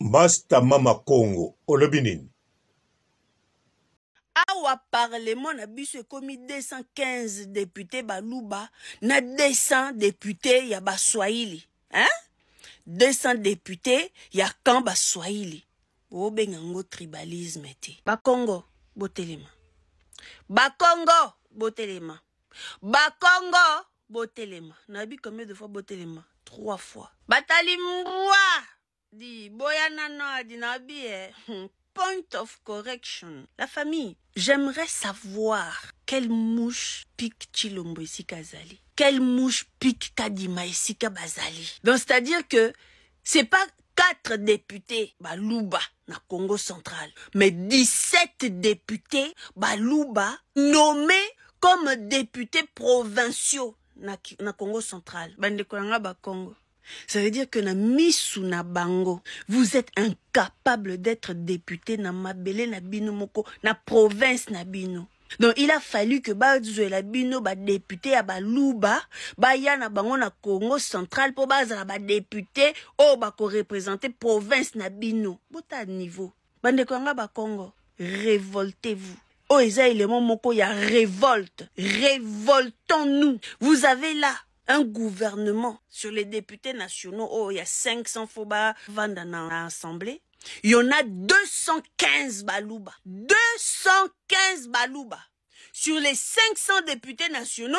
Master Mama Congo, Olobinin. Awa parlement na biso ekomi 215 députés baluba na 200 députés ya baswahili. Hein? 200 députés ya camp baswahili. Obenga ngo tribalisme te. Bakongo botelema. Bakongo botelema. Bakongo botelema. Nabi combien de fois botelema? 3 fois. Batali mbwa di boyana no di nabi point of correction. La famille, j'aimerais savoir quelle mouche pique Chilombo ici Kazali. Quelle mouche pique Kadima ici Bazali. Donc c'est-à-dire que c'est pas 4 députés baluba na Congo central, mais 17 députés baluba nommés comme députés provinciaux na Congo central. Bande kolanga ba Congo. Ça veut dire que na misu na bango, vous êtes incapable d'être député na mabele na bino moko, na province na bino. Donc il a fallu que bazwe la bino ba député à baluba, ba ya na bango na Congo central pour bazala ba député o ba ko représenter province na bino. Bota niveau. Bande kwanga ba Congo, révoltez-vous. Oh eza élément moko ya révolte. Révoltons-nous. Vous avez là un gouvernement sur les députés nationaux. Oh, il y a 500 foba vanda dans l'Assemblée. Il y en a 215 balouba. 215 balouba. Sur les 500 députés nationaux,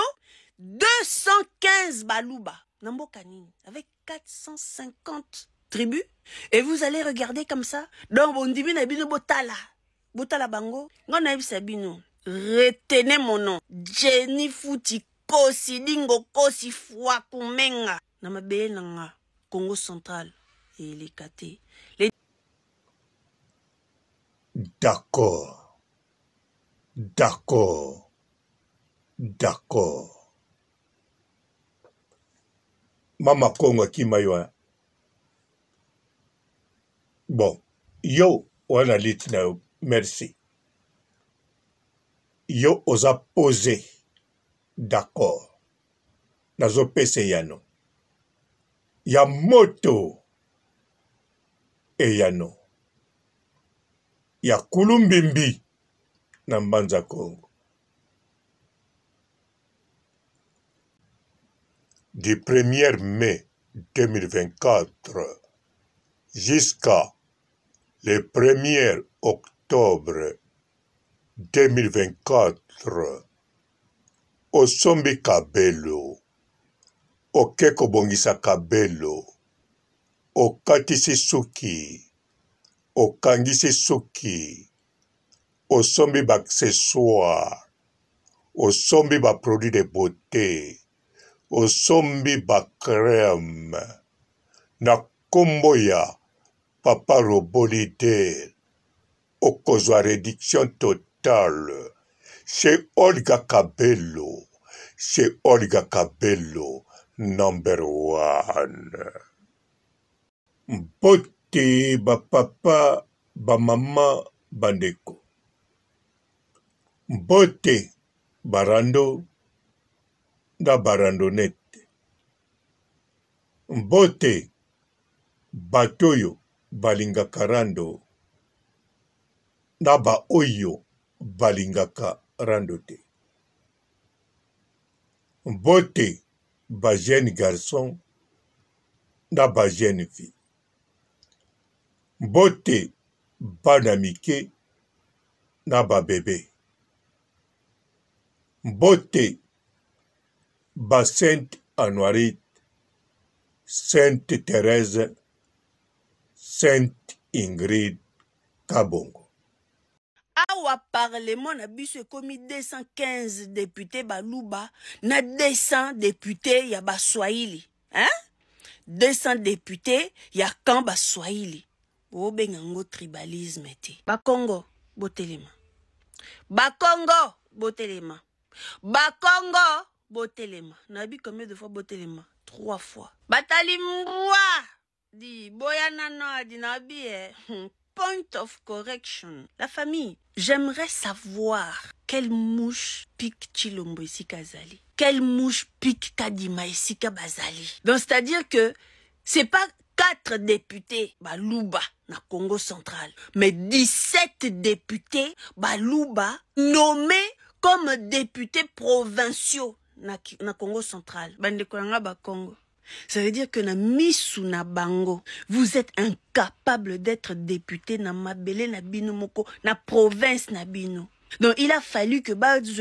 215 balouba. Nambo Kanini, avec 450 tribus. Et vous allez regarder comme ça. Donc, on dit, bino botala. Botala bango. Ngona sabino. Retenez mon nom. Jenny Fouti. Kosi dingo kosi fwa kumenga na mabele nanga Congo central et les KT. D'accord. D'accord. D'accord. Mama Congo kimaywa. Bon, yo wana litina yo, merci. Yo osa posé. D'accord. Nazo pese yano. Ya moto. E yano. Ya kulumbimbi. Na Mbanza Congo. Du 1er mai 2024 jusqu'à le 1er octobre 2024 Osombi Kabelo, Okeko Bongisa Kabelo, Okatisi Suki, Okangisi Suki, Osombi Baccessoire, Osombi ba produit de beauté, Osombi ba crème, na komboya Papa Robolide, Okozwa réduction totale. Chez Olga Kabelo, chez Olga Kabelo, number 1. Mbote ba papa, ba mama, bandeko. Mbote barando, da barandonete. Mbote batoyo, balinga karando, na ba oyo, balingaka randote. Mbote ba jeune garçon na ba jeune fille. Mbote bana mike na ba bébé. Mbote ba Sainte Anoirite, Sainte Thérèse, Sainte Ingrid Kabongo. Awa parlement na biso ekomi 215 députés baluba na 200 députés ya baswahili. Hein? 200 députés ya camp baswahili. Obenga ngo tribalisme te. Bakongo botelema. Bakongo botelema. Bakongo botelema. Nabi combien de fois botelema? 3 fois. Batali mbwa di boyana no di nabi point of correction. La famille, j'aimerais savoir quelle mouche pique Chilombo ici Kazali. Quelle mouche pique Kadima ici Bazali. Donc c'est-à-dire que c'est pas 4 députés baluba na Congo central, mais 17 députés baluba nommés comme députés provinciaux na Congo central. Bande Konanga ba Congo. Ça veut dire que na misu na bango, vous êtes incapable d'être député na mabele na bino moko, na province na bino. Donc il a fallu que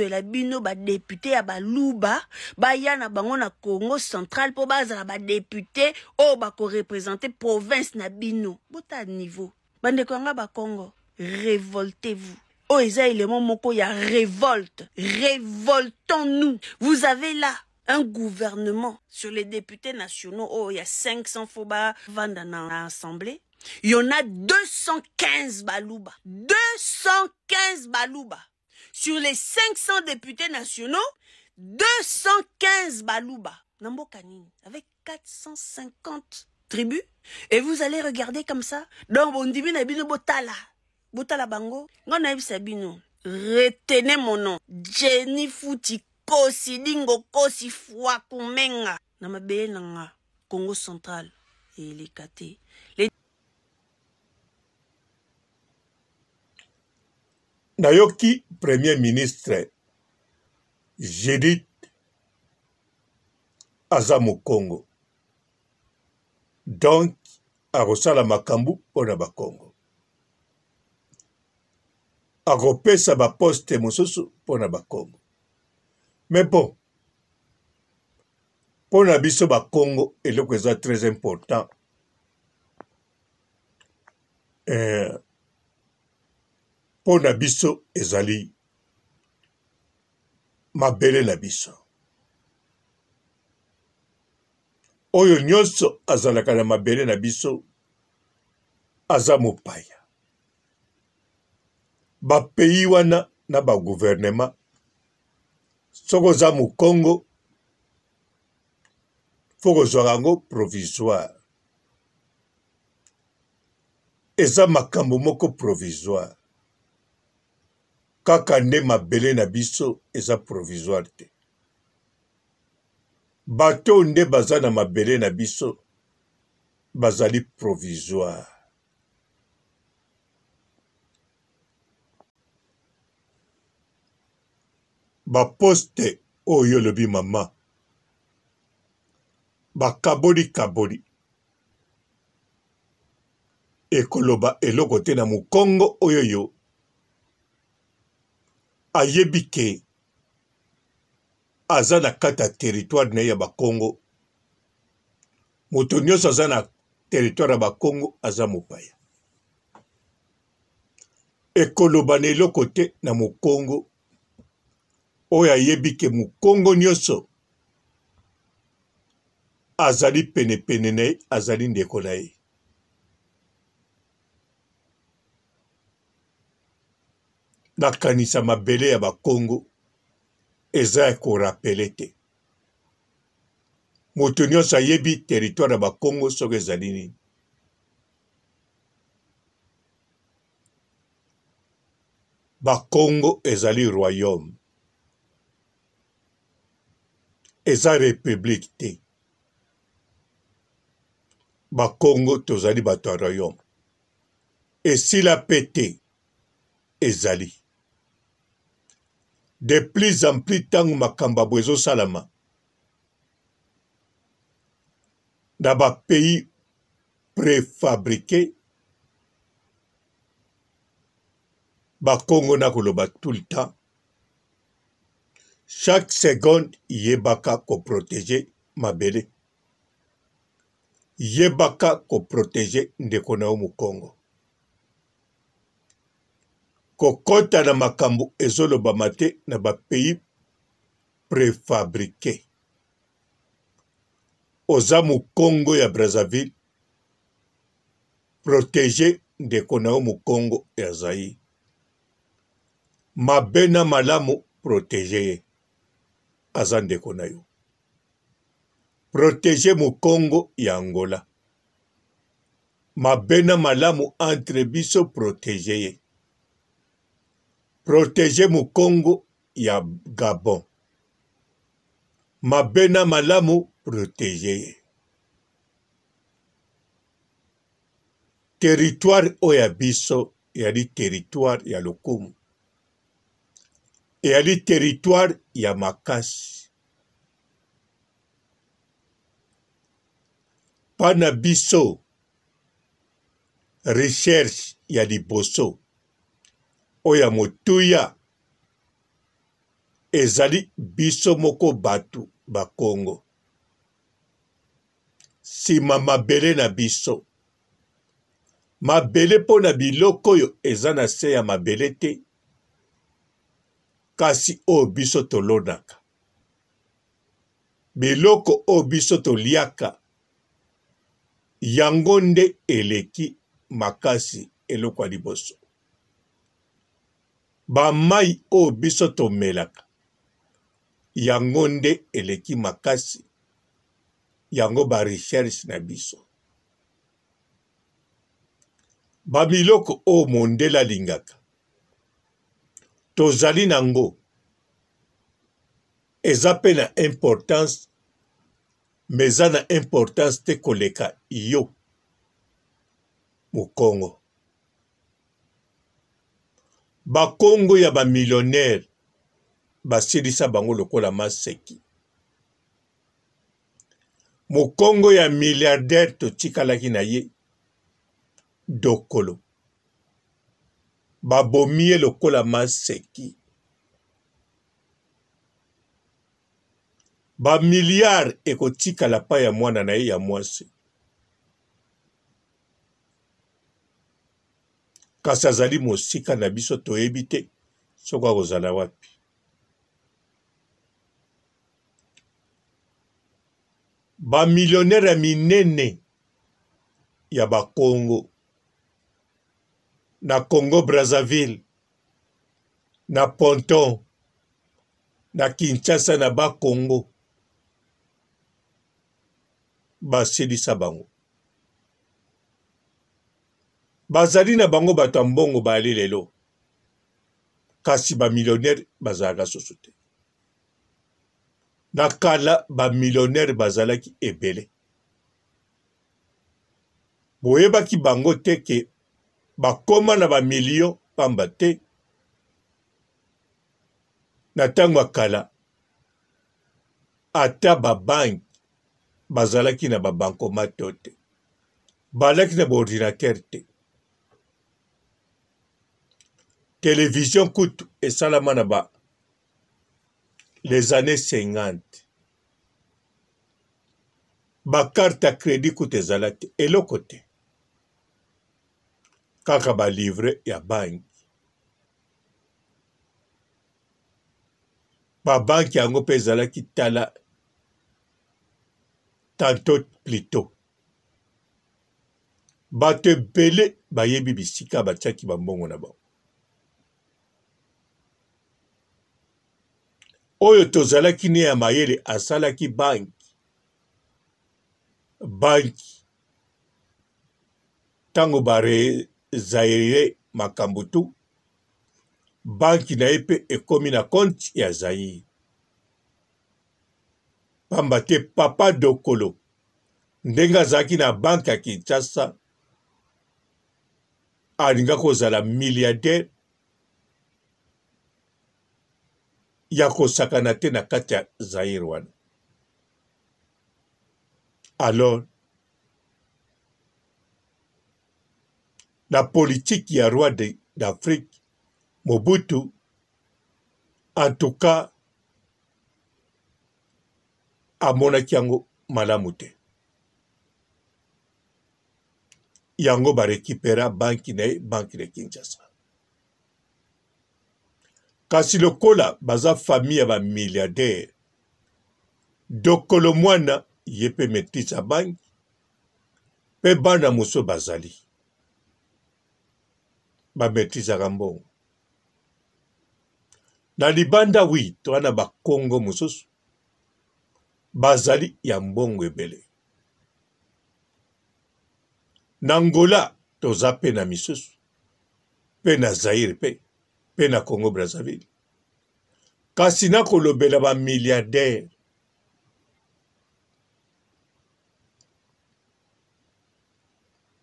la bino ba député à baluba ba ya na bango na Congo central pour bazala ba député o ba ko représenter province na bino. Bota niveau. Bande Konanga ba Congo, révoltez-vous. Oh, eza élément moko ya révolte. Révoltons-nous. Vous avez là un gouvernement sur les députés nationaux. Oh, il y a 500 foba vanda dans l'Assemblée. Il y en a 215 baluba. 215 baluba. Sur les 500 députés nationaux, 215 baluba. Nambo Kanini, avec 450 tribus. Et vous allez regarder comme ça. Donc, on dit, botala. Botala bango. Retenez mon nom. Jenny Fouti Kosi Dingo Kosi Fwa Kumenga. Namabe nanga Congo central et les KT. Nayoki premier ministre Judith Azamo Congo. Donc Arosala Makambu ona ba Congo. Agopesa ba poste mosusu pona ba Congo. Mais bon, pona biso ba Congo eloko eza très important. Pona biso ezali mabele na biso. Oyo nyonso azalaka na mabele na biso aza mopaya. Ba pays wana na ba gouvernement soko za mu Congo foko zorango provisoire. Eza makambo moko provisoire. Kaka nde mabele na biso eza provisoire te. Bato nde baza na mabele na biso bazali provisoire. Ba poste oyo lobi mama. Ba kaboli. Ekoloba eloko te na mu Congo oyo yo. Ayebike aza na kata territoire na ya ba Congo. Moto nyonso aza na territoire ya ba Congo aza mopaya. Ekoloba na eloko te na mu Congo. Oyo ayebike mu Congo nyonso azali pene na ye, azali ndeko na ye. Nakanisa mabele ya ba Congo eza ya korapele te. Moto nyonso ayebi territoire ya ba Congo soki ezali nini. Ba Congo ezali royaume. Eza république te. Ba Congo tozali bato ya royaume. Esila pete ezali. De plus en plus tangu makamba bwezo salama. Na ba pays préfabriqué. Ba Congo na koloba tout le temps. Chaque seconde yebaka ko protéger mabele. Yebaka ko protéger ndeko na mu Congo. Kokota na makambo ezoloba mate na ba pays préfabriqué. Oza mu Congo ya Brazzaville. Protéger ndeko na mu Congo ya Zaïre. Mabena malamu protéger aza ndeko na yo. Protéger mu Congo ya Angola. Mabena malamu entre biso protéger. Protéger mu Congo ya Gabon. Mabena malamu protéger. territoire oyo ya biso eyali territoire ya lokumu, eyali territoire ya makasi. Pana biso recherche ya liboso oyo ya motuya ezali biso moko bato bakongo. Sima mabele na biso, mabele mpo na biloko oyo eza na se ya mabele te, kasi oyo biso tolonaka, biloko oyo biso toliaka, yango nde eleki makasi eloko ya liboso. Bamai oyo biso tomelaka, yango nde eleki makasi, yango ba recherche na biso. Bamiloko oyo mondele alingaka, tozali nango, eza pe na importance, mais eza na importance te koleka yo mokongo. Bakongo ya bamillionnaire basilisa bango lokola maseki. Mokongo ya milliardaire totikalaki na ye dokolo, babomi ye lokola maseki. Bamiliard ekotikala pa ya mwana na ye ya mwasi, kasi azali mosika na biso toyebi te soko akozala wapi. Bamillionnaire ya minene ya bakongo, na Congo Brazzaville, na Ponton, na Kinshasa na Bakongo, basilisa bango. Bazali na bango bato ya mbongo bali lelo, kasi bamillionnaire bazalaka susu te. Na kala bamillionnaire bazalaki ebele. Boyebaki bango te ke bakoma na bamilio pamba te. Na ntango ya kala, ata babanki bazalaki na babankomato te, balaki na baordinateur te. Télévision kutu esalama na les années 50. Carte à crédit kutu ezalaki eloko te, kaka balivre ya banki. Banki yango mpe ezalaki tala tantôt plutôt. Bato ebele bayebi bisika batiaki bambongo na bango. Oyo tozalaki ne ya mayele asalaki banki. Banki tango barezaire makambutu, banki na ye mpe ekomi na konti ya Zaire. Pamba te papa dokolo ndenge azalaki na banki ya Kinshasa, alinga kozala milliardaire ya kosakana te na kati ya Zaire wana. Alors, la politique ya roi d'Afrique, Mobutu, en tout cas, amonaki yango malamu te. Yango ba récupéra banki na ye, banki de Kinshasa. Kasi lokola baza famille ya ba milliardaire, dokolo mwana yepe maîtrise banki, pe bana moso bazali. Ba maîtrise mbongo. Na libanda wi, toana ba Kongo mosusu, bazali ya mbongo ebele. Na Angola toza pe na misusu, pe na Zaire pe na Congo Brazzaville. Kasi na kolobela ba milliardaire,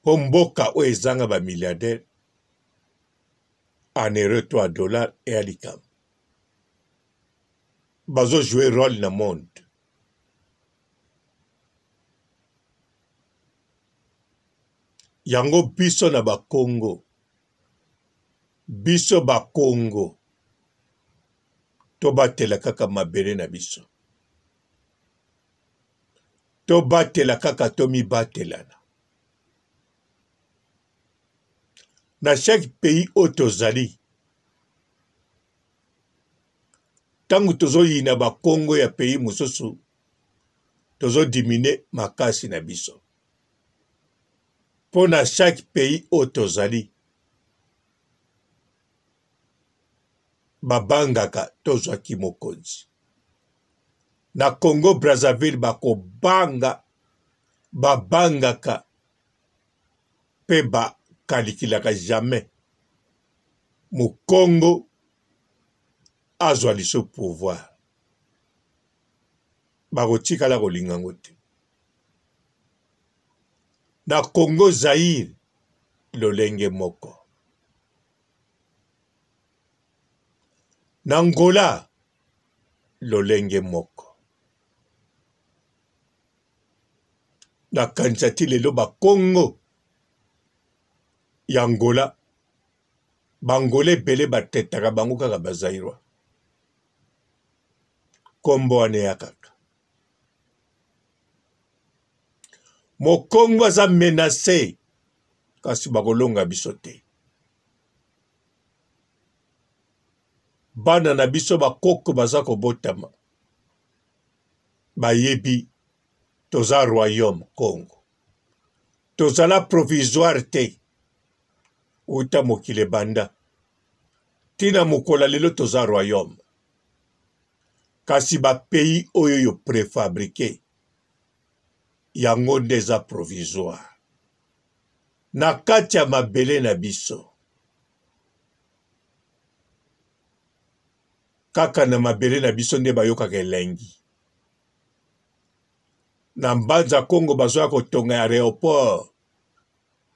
po mboka oyo ezanga bamilliardaire en euro to a dollar eya likambo bazojouer rôle na monde. Yango biso na bakongo, biso bakongo tobatela kaka mabele na biso, tobatela kaka tomibatelana. Na chaque pays oyo tozali, tangu tozoyina bakongo ya pays mosusu, tozodimine makasi na biso. Po na chaque pays oyo tozali, babangaka tozwaki mokonzi. Na Congo Brazzaville bakobanga, babangaka pe bakalikilaka jamais Mukongo azwa liso pouvoir. Bakotikala kolinga ngo te. Na Congo Zaire lolenge moko. Na Angola lolenge moko. Na kansati lelo bakongo ya Angola bangole bele batetaka bango kaka bazairwa. Kombo ane ya kaka. Mokongo aza menacé kasi bakolonga biso te. Bana na biso bakoko baza kobotama. Bayebi toza royaume Congo. Tozala provisoire te. Uta mokile banda. Tina mokola lelo toza royaume. Kasi ba pays oyo yo préfabriqué. Yango ndeza provisoire. Na kati ya mabele na biso. Kaka na mabele na biso nde bayokaka elengi. Na mbanza Congo bazoya kotonga aéroport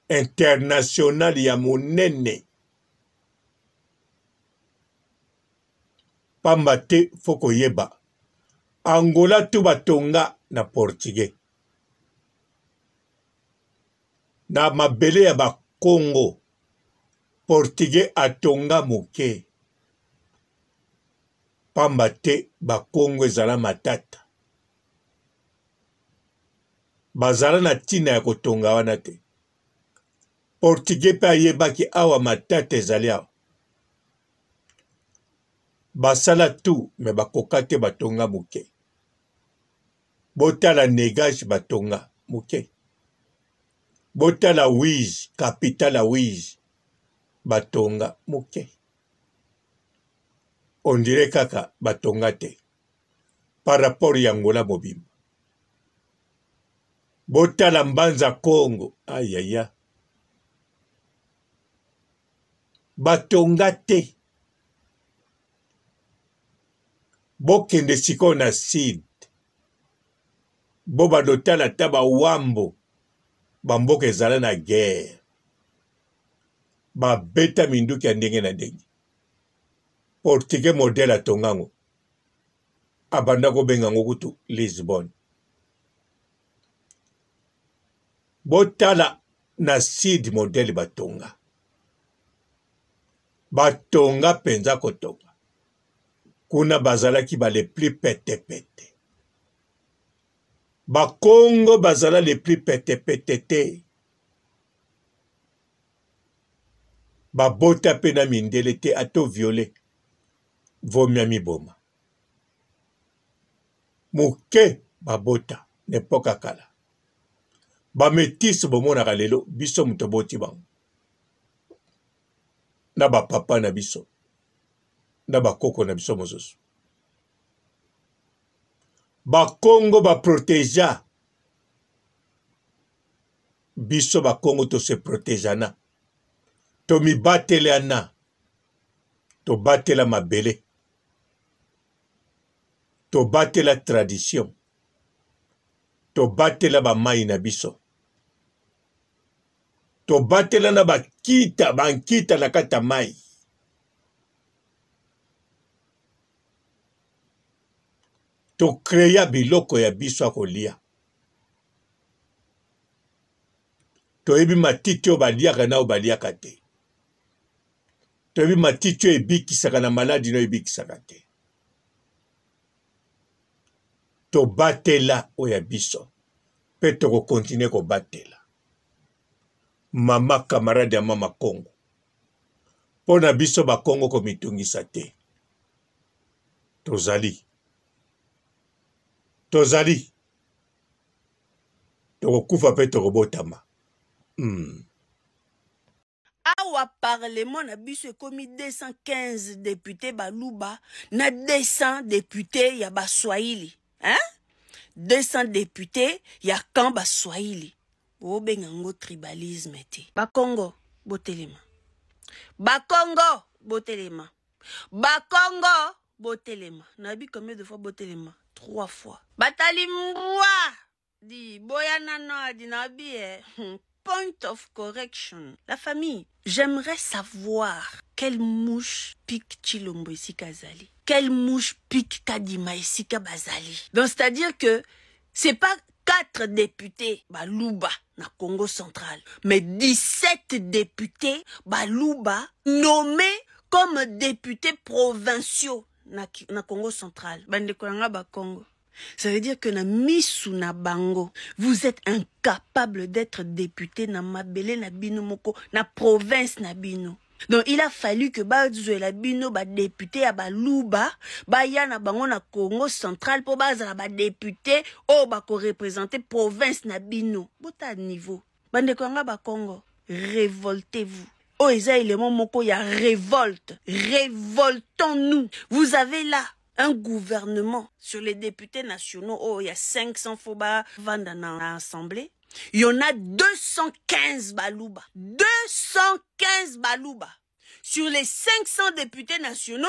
international ya monene. Pamba te foko yeba. Angola tu batonga na portugais. Na mabele ya ba Congo, portugais atonga moke. Pamba te ba Congo ezala matata. Bazala na tina ya kotonga wana te. Portugais pe ayebaki awa matata ezali awa. Basala tu me bakoka te batonga moke. Botala negage batonga moke. Botala Wiz, capitale Wiz, batonga moke. On dirait kaka batonga te. Par rapport ya Angola mobimba. Botala mbanza Congo, ayaya. Batonga te. Bokende siko na Sid. Boba dotala taba wambo. Bamboka ezala na guerre. Babeta minduki ya ndenge na ndenge. Portugais modèle atongango. Abanda ko bengango kutu Lisbonne. Botala na Sid modèle batonga. Batonga penza kotonga. Kuna bazala ki ba le plus pete pete. Bakongo bazala le plus pete pete te. Babota pe na mindele te ato violé. Vomia miboma. Muke babota nepoka kala. Bametis bomona lelo biso mutoboti bango. Na ba papa na biso. Na ba koko na biso mosusu. Bakongo ba proteja. Biso bakongo to se protejana. To mi batele ana. To batela mabele. To batela tradition. To batela ba mai na biso. To batela na bakita bankita na kata mai. To kreya biloko ya biso kolia. To ebi matiti o baliaka na o baliaka te. To ebi matiti o ebikisaka na maladi no ebikisaka te. To batela o ya biso. Pe to ko continue ko batela. Mama camarade ya mama Congo. Pona biso ba Congo ko mitungisa te. Tozali. To kufa pe to botama. Awa parlement na biso ekomi 215 députés baluba na 200 députés ya baswahili. Hein? 200 députés ya camp baswahili. Obenga ngo tribalisme te. Bakongo botelema. Bakongo botelema. Bakongo botelema. Nabi combien de fois botelema? 3 fois. Batali mbwa di boyana no di nabi point of correction. La famille, j'aimerais savoir quelle mouche pique Chilombo ici Kazali. Quelle mouche pique Kadima ici Kabazali. Donc c'est-à-dire que c'est pas 4 députés baluba na Congo central, mais 17 députés baluba nommés comme députés provinciaux na Congo central. Bande kolanga ba Congo. Ça veut dire que na misu na bango, vous êtes incapable d'être député na mabele na bino moko, na province na bino. Donc il a fallu que la bino ba député à baluba, ba ya na bango na Congo central pour baza ba député o ba ko représenter province na bino. Bota niveau. Bande ko nga ba Congo, révoltez-vous. Oh eza élément moko ya révolte. Révoltons-nous. Vous avez là un gouvernement sur les députés nationaux. Oh, il y a 500 foba vanda dans l'Assemblée. Il y en a 215 balouba. 215 balouba. Sur les 500 députés nationaux,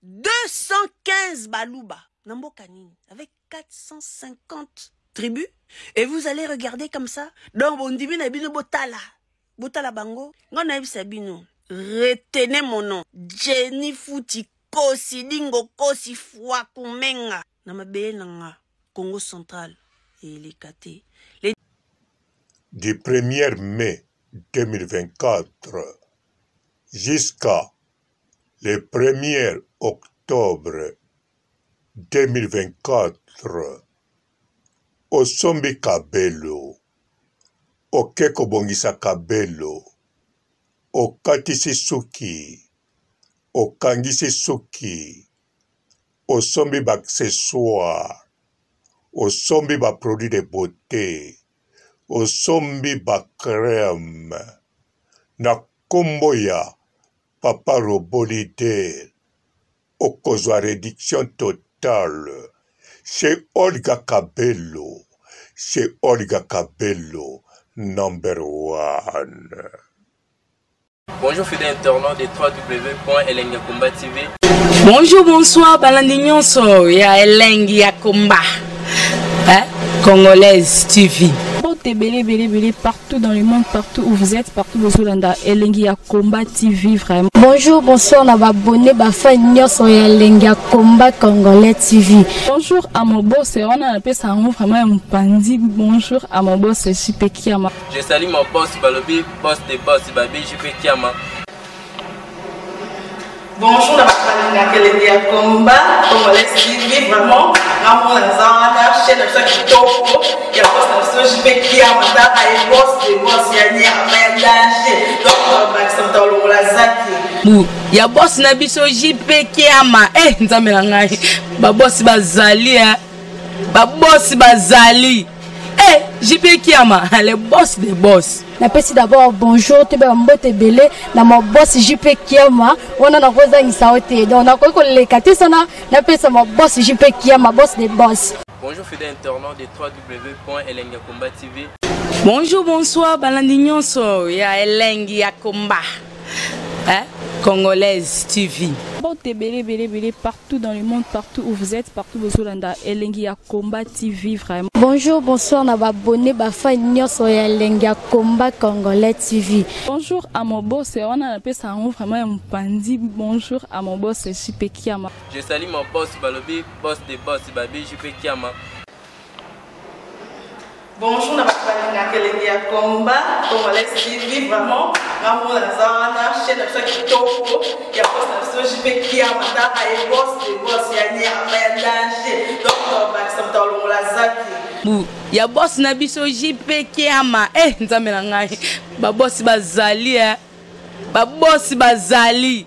215 balouba. Nambo Kanini, avec 450 tribus. Et vous allez regarder comme ça. Donc, on dit, botala. Botala bango. Retenez mon nom. Jenny Fouti. Kosi dingo kosi fwa kumenga na mabeye nanga Congo central et les KT. Du 1er mai 2024 jusqu'à le 1er octobre 2024 osombi kabelo okeko bongisa kabelo okatisi suki okangisi suki, osombi ba accessoires, osombi ba produits de beauté, osombi ba crème, na kombo ya Papa Robolide, okozwa réduction totale, chez Olga Kabelo, number 1. Bonjour fidèles internautes de www.elengiakomba TV. Bonjour, bonsoir, balandignon so, ya Elengiakomba, Congolaise TV. Belé partout dans le monde, partout où vous êtes, partout où vous êtes, Elengiakomba TV vraiment. Bonjour, bonsoir, on a abonné Bafagnon sur Elengiakomba Congolais TV. Bonjour à mon boss, on a appelé ça vraiment un pandi. Bonjour à mon boss, JP Kiama. Je salue mon boss Balobi, boss de boss Babi, JP Kiama. Bonjour, la Elengiakomba Congolais TV vraiment. Ramon Lazana, chaîne de ça qui topo, il y a boss de JP Kiama, et boss de boss, il y a un danger. Donc, Maxime Tolo Lazaki. Il y a boss na biso JP Kiama. Nzambe na ngai. Ba boss bazali ba boss bazali. JP Kiama, le boss des boss. Napesi d'abord bonjour, tu peux mbote belé na mon boss JP Kiama. On a na koza ngisaote. Donc na ko le katisana, napesa mon boss JP Kiama, boss des boss. Bonjour fidèles internautes de www.elengiakomba TV. Bonjour, bonsoir, balandignon so, ya Elengiakomba. Congolaise TV. Bon, belé, partout dans le monde, partout où vous êtes, partout où vous êtes, Elengia Combat TV, vraiment. Bonjour, bonsoir, na abonné, fa nyonso ya Elengia Combat Congolais TV. Bonjour à mon boss, on a appelé ça vraiment un pandi. Bonjour à mon boss, JP Kiama. Je salue mon boss Balobi, boss des boss, Babi JP Kiama. Bonjour, na Elengia Combat Congolais TV, vraiment. Maman Lazana, chaîne de Kitoko, il y a boss de JP Kiama, il y a boss de boss, il y a danger. Donc, on va Bu ya boss na biso JP Kiama nzambe na ngai ba boss bazali ba boss bazali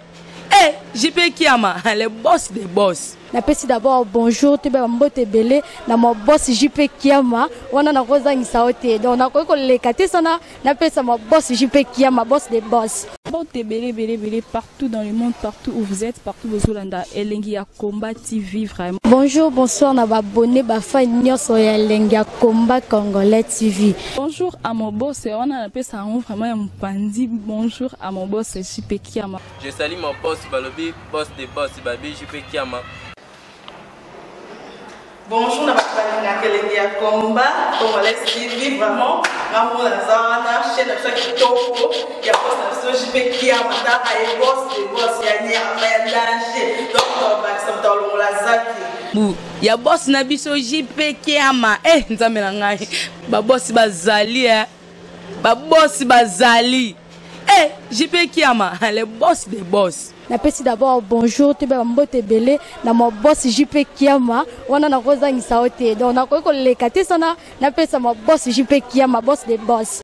JP Kiama le boss des boss. Napesi d'abord bonjour te ba mbote belé na mo boss JP Kiama wana na kozangisa ote donc na ko lekate sana napesa mo boss JP Kiama boss des boss. Bon, belé, partout dans le monde, partout où vous êtes, partout où vous êtes, Elengia Combat TV, vraiment. Bonjour, bonsoir, na abonné, fa nyonso ya Elengia Combat Congolais TV. Bonjour à mon boss, on a appelé ça vraiment un pandi. Bonjour à mon boss, JP Kiama. Je salue mon boss Balobi, boss des boss, Babi JP Kiama. Bonjour, na Elengia Combat Congolais TV, vraiment. Maman Lazana, chaîne de Kitoko, il y a boss de JP Kiama, il y a boss de boss, il y a danger. Donc, on va Bu ya boss na biso JP Kiama nzambe na ngai ba boss bazali ba boss bazali JP Kiama le boss des boss. Napesi d'abord bonjour te ba mbote belé na mo boss JP Kiama wana na kozangisa ote donc na ko lekate sana napesa mo boss JP Kiama boss des boss.